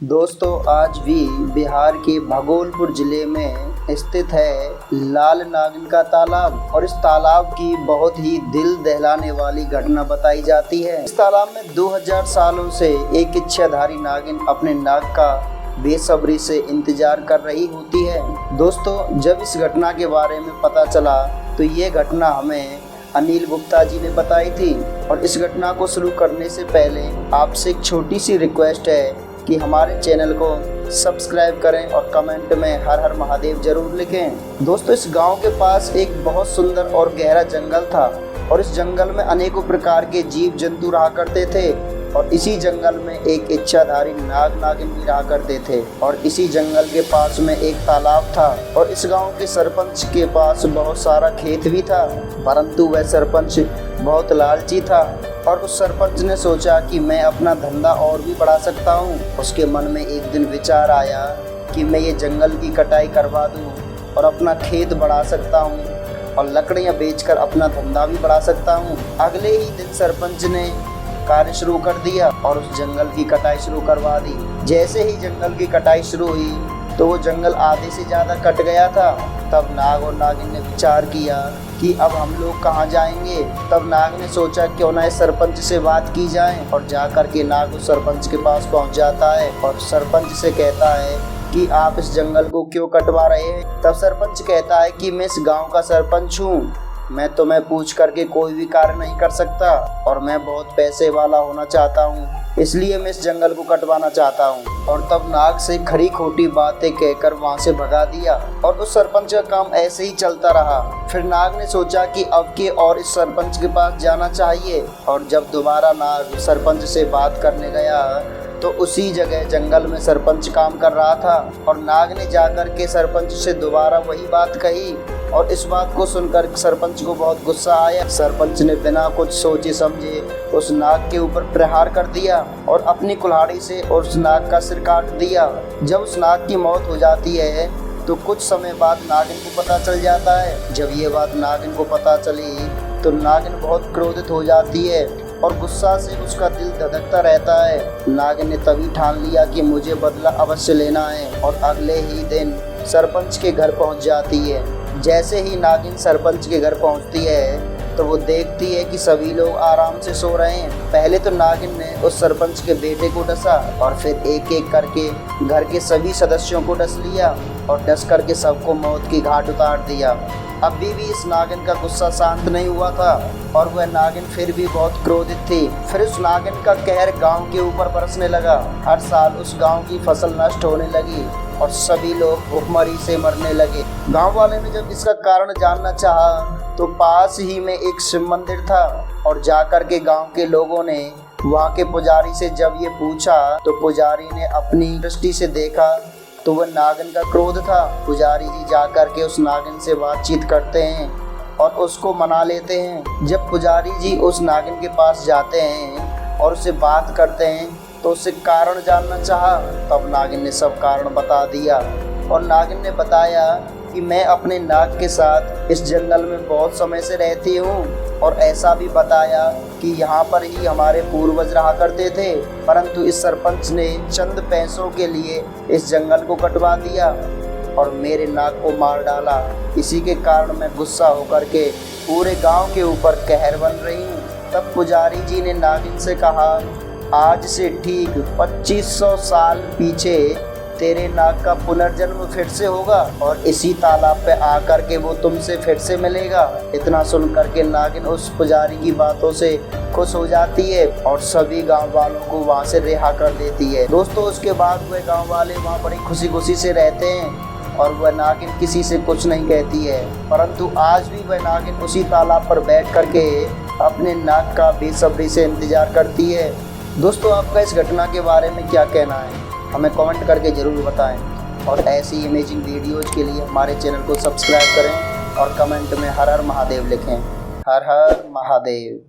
दोस्तों आज भी बिहार के भागलपुर जिले में स्थित है लाल नागिन का तालाब और इस तालाब की बहुत ही दिल दहलाने वाली घटना बताई जाती है। इस तालाब में 2000 सालों से एक इच्छाधारी नागिन अपने नाग का बेसब्री से इंतजार कर रही होती है। दोस्तों जब इस घटना के बारे में पता चला तो ये घटना हमें अनिल गुप्ता जी ने बताई थी। और इस घटना को शुरू करने से पहले आपसे एक छोटी सी रिक्वेस्ट है कि हमारे चैनल को सब्सक्राइब करें और कमेंट में हर हर महादेव जरूर लिखें। दोस्तों इस गांव के पास एक बहुत सुंदर और गहरा जंगल था और इस जंगल में अनेकों प्रकार के जीव जंतु रहा करते थे और इसी जंगल में एक इच्छाधारी नाग नागिन भी रहा करते थे। और इसी जंगल के पास में एक तालाब था और इस गांव के सरपंच के पास बहुत सारा खेत भी था, परंतु वह सरपंच बहुत लालची था और उस सरपंच ने सोचा कि मैं अपना धंधा और भी बढ़ा सकता हूँ। उसके मन में एक दिन विचार आया कि मैं ये जंगल की कटाई करवा दूँ और अपना खेत बढ़ा सकता हूँ और लकड़ियाँ बेचकर अपना धंधा भी बढ़ा सकता हूँ। अगले ही दिन सरपंच ने कार्य शुरू कर दिया और उस जंगल की कटाई शुरू करवा दी। जैसे ही जंगल की कटाई शुरू हुई तो वो जंगल आधे से ज़्यादा कट गया था। तब नाग और नागिन ने विचार किया कि अब हम लोग कहाँ जाएंगे। तब नाग ने सोचा क्यों ना इस सरपंच से बात की जाए और जा कर के नाग उस सरपंच के पास पहुँच जाता है और सरपंच से कहता है कि आप इस जंगल को क्यों कटवा रहे हैं। तब सरपंच कहता है कि मैं इस गाँव का सरपंच हूँ, मैं तुम्हें पूछ करके कोई भी कार्य नहीं कर सकता और मैं बहुत पैसे वाला होना चाहता हूँ, इसलिए मैं इस जंगल को कटवाना चाहता हूँ। और तब नाग से खरी खोटी बातें कहकर वहाँ से भगा दिया और उस सरपंच का काम ऐसे ही चलता रहा। फिर नाग ने सोचा कि अब के और इस सरपंच के पास जाना चाहिए और जब दोबारा नाग सरपंच से बात करने गया तो उसी जगह जंगल में सरपंच काम कर रहा था और नाग ने जाकर के सरपंच से दोबारा वही बात कही और इस बात को सुनकर सरपंच को बहुत गुस्सा आया। सरपंच ने बिना कुछ सोचे समझे उस नाग के ऊपर प्रहार कर दिया और अपनी कुल्हाड़ी से उस नाग का सिर काट दिया। जब उस नाग की मौत हो जाती है तो कुछ समय बाद नागिन को पता चल जाता है। जब ये बात नागिन को पता चली तो नागिन बहुत क्रोधित हो जाती है और गुस्सा से उसका दिल धधकता रहता है। नागिन ने तभी ठान लिया कि मुझे बदला अवश्य लेना है और अगले ही दिन सरपंच के घर पहुंच जाती है। जैसे ही नागिन सरपंच के घर पहुंचती है तो वो देखती है कि सभी लोग आराम से सो रहे हैं। पहले तो नागिन ने उस सरपंच के बेटे को डसा और फिर एक एक करके घर के सभी सदस्यों को डस लिया और डस करके सबको मौत की घाट उतार दिया। अभी भी इस नागिन का गुस्सा शांत नहीं हुआ था और वह नागिन फिर भी बहुत क्रोधित थी। फिर उस नागिन का कहर गांव के ऊपर बरसने लगा। हर साल उस गांव की फसल नष्ट होने लगी और सभी लोग भूखमरी से मरने लगे। गांव वाले ने जब इसका कारण जानना चाहा तो पास ही में एक शिव मंदिर था और जाकर के गांव के लोगों ने वहां के पुजारी से जब ये पूछा तो पुजारी ने अपनी दृष्टि से देखा तो वह नागिन का क्रोध था। पुजारी जी जाकर के उस नागिन से बातचीत करते हैं और उसको मना लेते हैं। जब पुजारी जी उस नागिन के पास जाते हैं और उससे बात करते हैं तो उससे कारण जानना चाहा। तब नागिन ने सब कारण बता दिया और नागिन ने बताया कि मैं अपने नाग के साथ इस जंगल में बहुत समय से रहती हूँ और ऐसा भी बताया कि यहाँ पर ही हमारे पूर्वज रहा करते थे, परंतु इस सरपंच ने चंद पैसों के लिए इस जंगल को कटवा दिया और मेरे नाग को मार डाला। इसी के कारण मैं गुस्सा होकर के पूरे गांव के ऊपर कहर बन रही हूँ। तब पुजारी जी ने नागिन से कहा आज से ठीक 2500 साल पीछे तेरे नाग का पुनर्जन्म फिर से होगा और इसी तालाब पे आकर के वो तुमसे फिर से मिलेगा। इतना सुन करके नागिन उस पुजारी की बातों से खुश हो जाती है और सभी गांव वालों को वहां से रिहा कर देती है। दोस्तों उसके बाद वह गांव वाले वहां बड़ी खुशी खुशी से रहते हैं और वह नागिन किसी से कुछ नहीं कहती है, परंतु आज भी वह नागिन उसी तालाब पर बैठ करके अपने नाग का बेसब्री से इंतजार करती है। दोस्तों आपका इस घटना के बारे में क्या कहना है, हमें कमेंट करके ज़रूर बताएं और ऐसी इमेजिंग वीडियोज़ के लिए हमारे चैनल को सब्सक्राइब करें और कमेंट में हर हर महादेव लिखें। हर हर महादेव।